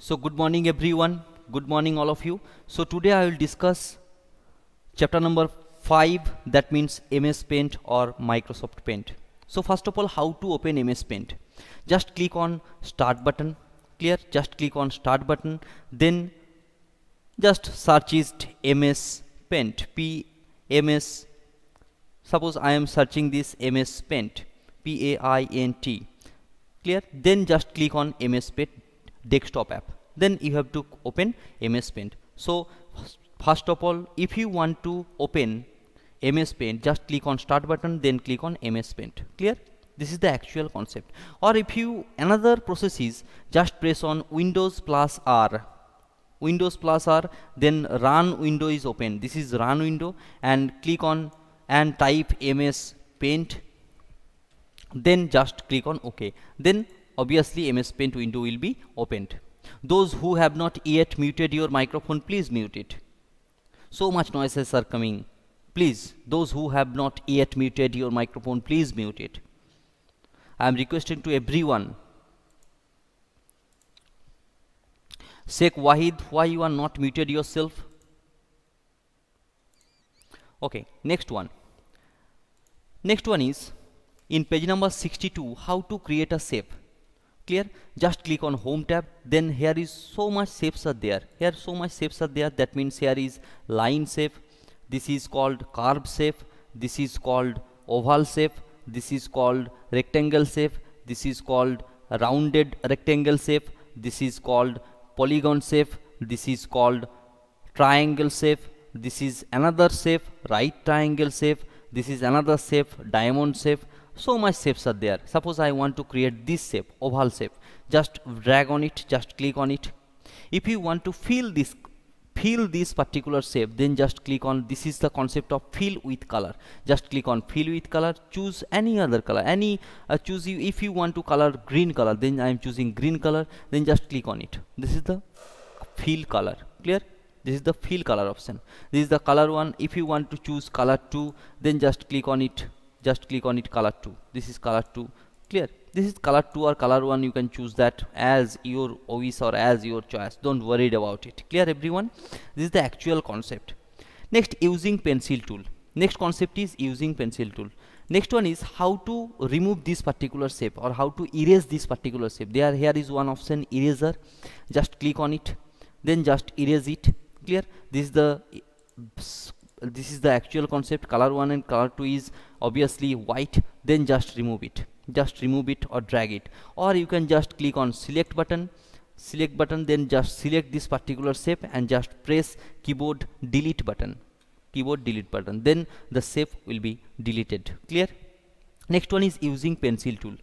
So good morning everyone, good morning all of you. So today I will discuss chapter number 5, that means MS Paint or Microsoft Paint. So first of all, how to open MS Paint? Just click on start button, clear? Just click on start button, then just search it MS Paint, PMS. Suppose I am searching this MS Paint, PAINT, clear? Then just click on MS Paint desktop app, then you have to open MS Paint. So first of all, if you want to open MS Paint, just click on start button, then click on MS Paint, clear? This is the actual concept. Or if you another process is just press on Windows plus R, Windows plus R, then run window is open. This is run window, and click on and type MS Paint, then just click on OK. Then obviously MS Paint window will be opened. Those who have not yet muted your microphone, please mute it. So much noises are coming. Please, those who have not yet muted your microphone, please mute it. I am requesting to everyone. Sheikh Wahid, why you are not muted yourself? Okay, next one. Next one is in page number 62, how to create a shape. Clear? Just click on home tab, then here is so much shapes are there. Here so much shapes are there. That means here is line shape, this is called curve shape, this is called oval shape, this is called rectangle shape, this is called rounded rectangle shape, this is called polygon shape, this is called triangle shape, this is another shape, right triangle shape, this is another shape, diamond shape. So much shapes are there. Suppose I want to create this shape, oval shape, just drag on it, just click on it. If you want to fill this particular shape, then just click on, this is the concept of fill with color. Just click on fill with color, choose any other color, choose you. If you want to color green color, then I am choosing green color, then just click on it. This is the fill color, clear? This is the fill color option. This is the color one. If you want to choose color 2, then just click on it, just click on it, color 2. This is color 2, clear? This is color 2 or color 1, you can choose that as your wish or as your choice. Don't worry about it, clear everyone? This is the actual concept. Next, using pencil tool. Next concept is using pencil tool. Next one is how to remove this particular shape or how to erase this particular shape. Here is one option, eraser. Just click on it, then just erase it, clear? This is the actual concept. Color 1 and color 2 is obviously white, then just remove it, or drag it. Or you can just click on select button, then just select this particular shape and just press keyboard delete button, then the shape will be deleted, clear? Next one is using pencil tool.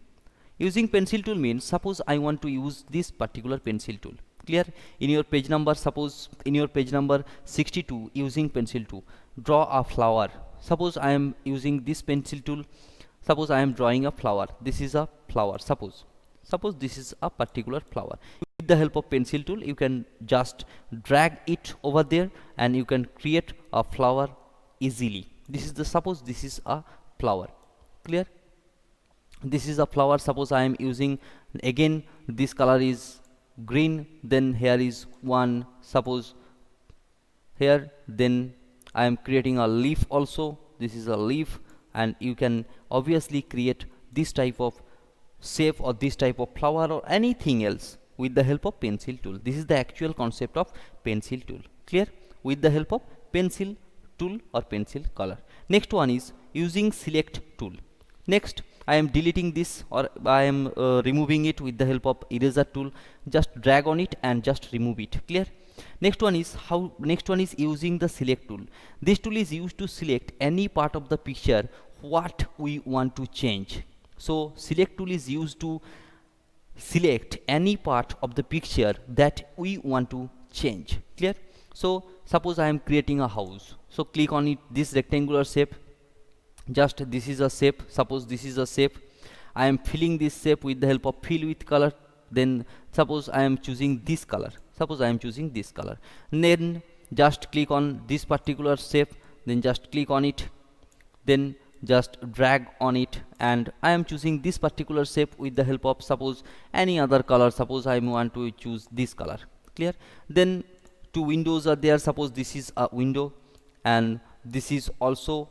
Using pencil tool means, suppose I want to use this particular pencil tool, clear? In your page number, suppose in your page number 62, using pencil tool, draw a flower. Suppose I am using this pencil tool, suppose I am drawing a flower. This is a flower. Suppose this is a particular flower. With the help of pencil tool, you can just drag it over there and you can create a flower easily. Suppose this is a flower, clear? This is a flower. Suppose I am using, again this color is green, then here is one, suppose here, then I am creating a leaf also. This is a leaf, and you can obviously create this type of shape or this type of flower or anything else with the help of pencil tool. This is the actual concept of pencil tool, clear? With the help of pencil tool or pencil color. Next one is using select tool. Next, I am deleting this or I am removing it with the help of eraser tool. Just drag on it and just remove it, clear? Next one is using the select tool. This tool is used to select any part of the picture what we want to change. So select tool is used to select any part of the picture that we want to change, clear? So suppose I am creating a house, so click on it, this rectangular shape, just this is a shape. Suppose this is a shape, I am filling this shape with the help of fill with color. Then suppose I am choosing this color, then just click on this particular shape, then just click on it, then just drag on it, and I am choosing this particular shape with the help of suppose any other color. Suppose I want to choose this color. Clear? Then two windows are there. Suppose this is a window, and this is also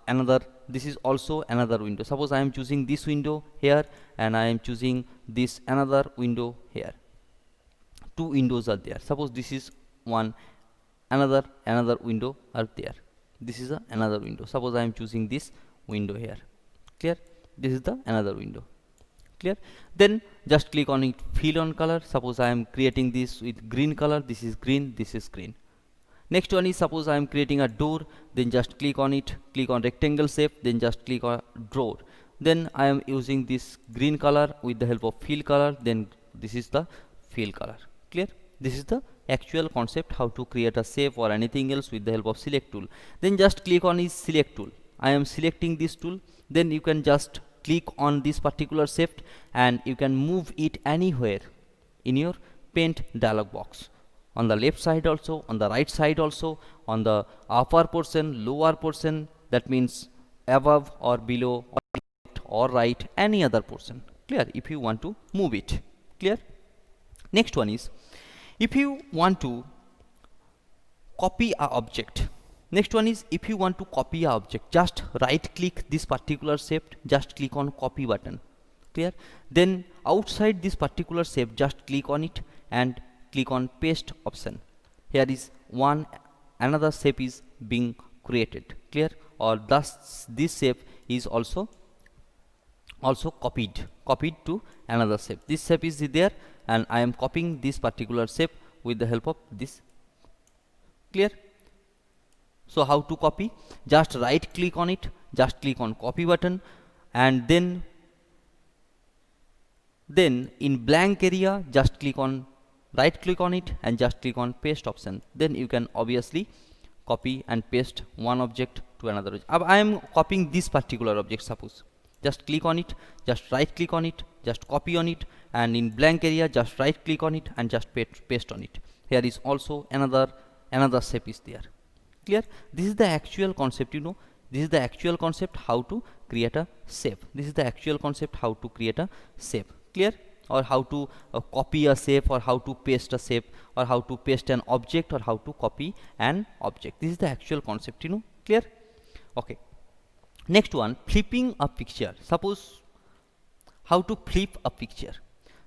another, this is also another window. Suppose I am choosing this window here, and I am choosing this another window here. Two windows are there. Suppose this is one, another window are there. This is another window. Suppose I am choosing this window here. Clear? This is the another window. Clear? Then just click on it, fill on color. Suppose I am creating this with green color. This is green, this is green. Next one is, suppose I am creating a door, then just click on it, click on rectangle shape, then just click on draw. Then I am using this green color with the help of fill color, then this is the fill color. Clear? This is the actual concept how to create a shape or anything else with the help of select tool. Then just click on is select tool. I am selecting this tool, then you can just click on this particular shape and you can move it anywhere in your paint dialog box. On the left side also, on the right side also, on the upper portion, lower portion, that means above or below or left or right, any other portion. Clear? If you want to move it. Clear? Next one is, if you want to copy a object. Next one is, if you want to copy a object, just right click this particular shape, just click on copy button. Clear? Then outside this particular shape, just click on it and click on paste option. Here is one another shape is being created. Clear? Or thus this shape is also copied to another shape. This shape is there, and I am copying this particular shape with the help of this. Clear? So how to copy? Just right click on it, just click on copy button, and then in blank area just click on right click on it and just click on paste option. Then you can obviously copy and paste one object to another object. I am copying this particular object. Suppose just click on it, just right click on it, just copy on it, and in blank area just right click on it and just paste on it. Here is also another shape is there. Clear? This is the actual concept. This is the actual concept how to create a shape. This is the actual concept how to create a shape. Clear? Or how to copy a shape, or how to paste a shape, or how to paste an object, or how to copy an object. This is the actual concept. Clear? Okay. Next one, flipping a picture. Suppose how to flip a picture.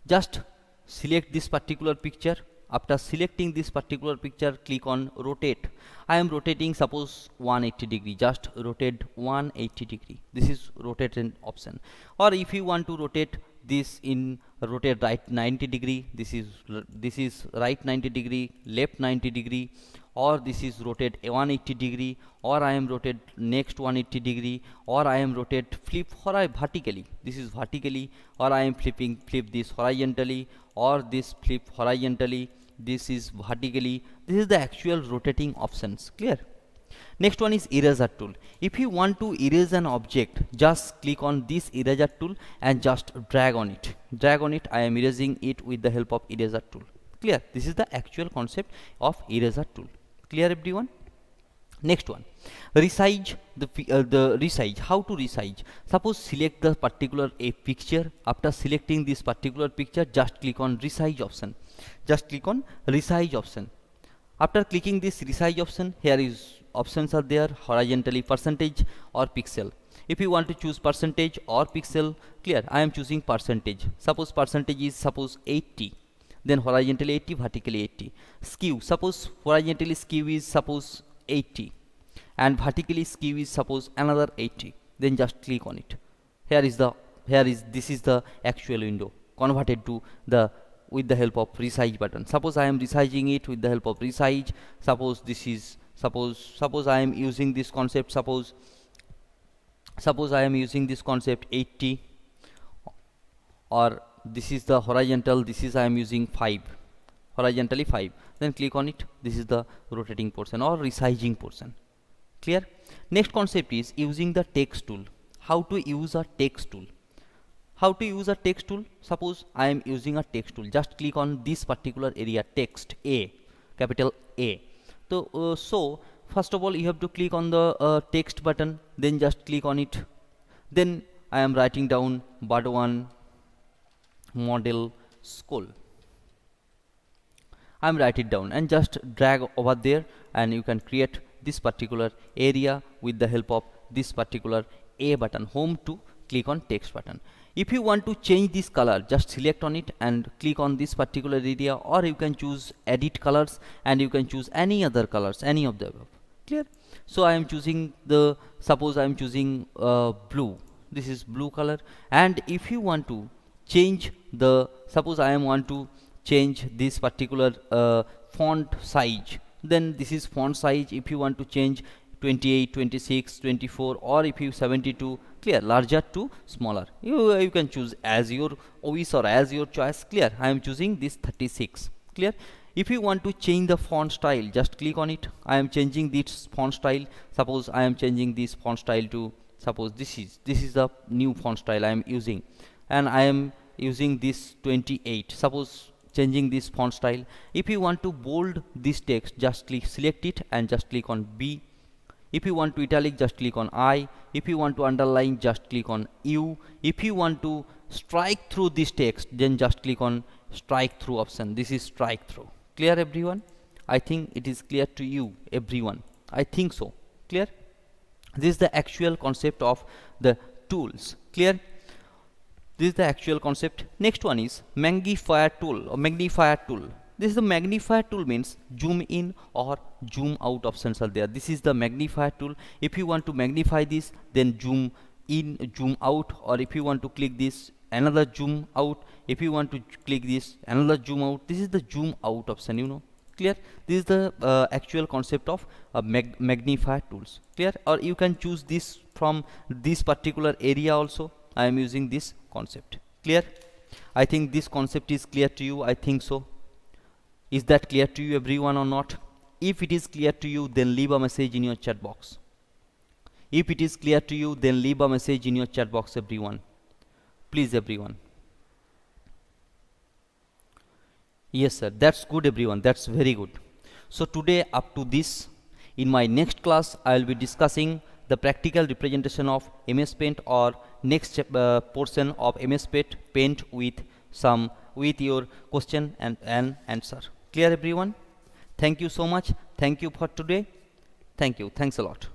Just select this particular picture. After selecting this particular picture, click on rotate. I am rotating, suppose 180 degree. Just rotate 180 degree. This is rotate option. Or if you want to rotate this in rotate right 90 degree, this is right 90 degree, left 90 degree, or this is rotate 180 degree, or I am rotate next 180 degree, or I am rotate flip vertically. This is vertically, or I am flip this horizontally, or this flip horizontally. This is vertically. This is the actual rotating options. Clear? Next one is eraser tool. If you want to erase an object, just click on this eraser tool and just drag on it. Drag on it. I am erasing it with the help of eraser tool. Clear? This is the actual concept of eraser tool. Clear, everyone? Next one, resize the resize. How to resize? Suppose select the particular a picture. After selecting this particular picture, just click on resize option. Just click on resize option. After clicking this resize option, here is options are there: horizontally percentage or pixel. If you want to choose percentage or pixel, clear? I am choosing percentage. Suppose percentage is 80. Then horizontally 80, vertically 80. Skew. Suppose horizontally skew is 80, and vertically skew is suppose another 80. Then just click on it. This is the actual window converted to the with the help of resize button. Suppose I am resizing it with the help of resize. Suppose this is suppose I am using this concept. Suppose I am using this concept 80, or this is the horizontal. This is I am using 5. Horizontally 5. Then click on it. This is the rotating portion or resizing portion. Clear? Next concept is using the text tool. How to use a text tool? How to use a text tool? Suppose I am using a text tool. Just click on this particular area, text A, capital A. So first of all you have to click on the text button, then just click on it. Then I am writing down Burdwan Model School. I'm write it down and just drag over there, and you can create this particular area with the help of this particular A button, home, to click on text button. If you want to change this color, just select on it and click on this particular area, or you can choose edit colors and you can choose any other colors, any of the above. Clear? So I am choosing the, suppose I am choosing blue. This is blue color. And if you want to change the, suppose I am want to change this particular font size, then this is font size. If you want to change 28, 26, 24, or if you 72, clear, larger to smaller, you can choose as your wish or as your choice. Clear? I am choosing this 36. Clear? If you want to change the font style, just click on it. I am changing this font style. Suppose I am changing this font style to, suppose this is the new font style I am using, and I am using this 28. Suppose changing this font style. If you want to bold this text, just click, select it and just click on B. If you want to italic, just click on I. If you want to underline, just click on U. If you want to strike through this text, then just click on strike through option. This is strike through. Clear, everyone? I think it is clear to you, everyone. I think so. Clear? This is the actual concept of the tools. Clear? This is the actual concept. Next one is magnifier tool or magnifier tool. This is the magnifier tool, means zoom in or zoom out options are there. This is the magnifier tool. If you want to magnify this, then zoom in, zoom out, or if you want to click this, another zoom out. If you want to click this, another zoom out. This is the zoom out option, you know. Clear? This is the actual concept of magnifier tools. Clear? Or you can choose this from this particular area also. I am using this concept. Clear? I think this concept is clear to you. I think so. Is that clear to you, everyone, or not? If it is clear to you, then leave a message in your chat box. If it is clear to you, then leave a message in your chat box, everyone. Please, everyone. Yes, sir. That's good, everyone. That's very good. So today, up to this. In my next class, I will be discussing the practical representation of MS Paint, or next portion of MS Paint with your question and answer. Clear, everyone? Thank you so much. Thank you for today. Thank you. Thanks a lot.